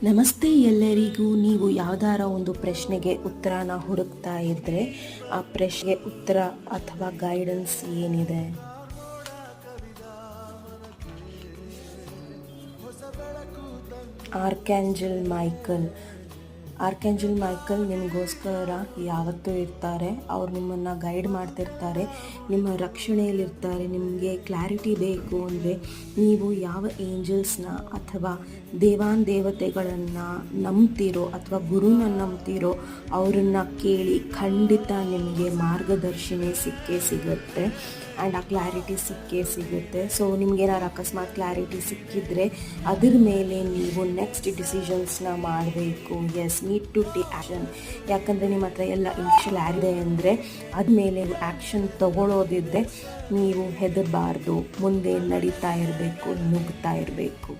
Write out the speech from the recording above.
ನಮಸ್ತೆ ಎಲ್ಲರಿಗೂ. ನೀವು ಯಾವ್ದಾರ ಒಂದು ಪ್ರಶ್ನೆಗೆ ಉತ್ತರನ ಹುಡುಕ್ತಾ ಇದ್ದರೆ ಆ ಪ್ರಶ್ನೆಗೆ ಉತ್ತರ ಅಥವಾ ಗೈಡೆನ್ಸ್ ಏನಿದೆ? ಆರ್ಕ್ಯಾಂಜಲ್ ಮೈಕಲ್ ನಿಮಗೋಸ್ಕರ ಯಾವತ್ತೂ ಇರ್ತಾರೆ. ಅವ್ರು ನಿಮ್ಮನ್ನು ಗೈಡ್ ಮಾಡ್ತಿರ್ತಾರೆ, ನಿಮ್ಮ ರಕ್ಷಣೆಯಲ್ಲಿರ್ತಾರೆ. ನಿಮಗೆ ಕ್ಲಾರಿಟಿ ಬೇಕು ಅಂದರೆ ನೀವು ಯಾವ ಏಂಜಲ್ಸ್ನ ಅಥವಾ ದೇವತೆಗಳನ್ನು ನಂಬ್ತಿರೋ ಅಥವಾ ಗುರುನ ನಂಬ್ತಿರೋ ಅವರನ್ನು ಕೇಳಿ, ಖಂಡಿತ ನಿಮಗೆ ಮಾರ್ಗದರ್ಶಿನಿ ಸಿಕ್ಕೇ ಸಿಗುತ್ತೆ ಆ್ಯಂಡ್ ಆ ಕ್ಲಾರಿಟಿ ಸಿಗುತ್ತೆ. ಸೊ ನಿಮಗೇನಾದ್ರು ಅಕಸ್ಮಾತ್ ಕ್ಲಾರಿಟಿ ಸಿಕ್ಕಿದ್ರೆ ಅದ್ರ ಮೇಲೆ ನೀವು ನೆಕ್ಸ್ಟ್ ಡಿಸಿಷನ್ಸ್ನ ಮಾಡಬೇಕು. Need to take action. ಯಾಕಂದರೆ ನಿಮ್ಮ ಹತ್ರ ಎಲ್ಲ ಇನ್ಶಿಯಲ್ ಆಗಿದೆ ಅಂದರೆ ಅದ್ಮೇಲೆ ಆ್ಯಕ್ಷನ್ ತಗೊಳ್ಳೋದಿದ್ದರೆ ನೀವು ಹೆದರಬಾರ್ದು, ಮುಂದೆ ನಡೀತಾ ಇರಬೇಕು, ನುಗ್ತಾ ಇರಬೇಕು.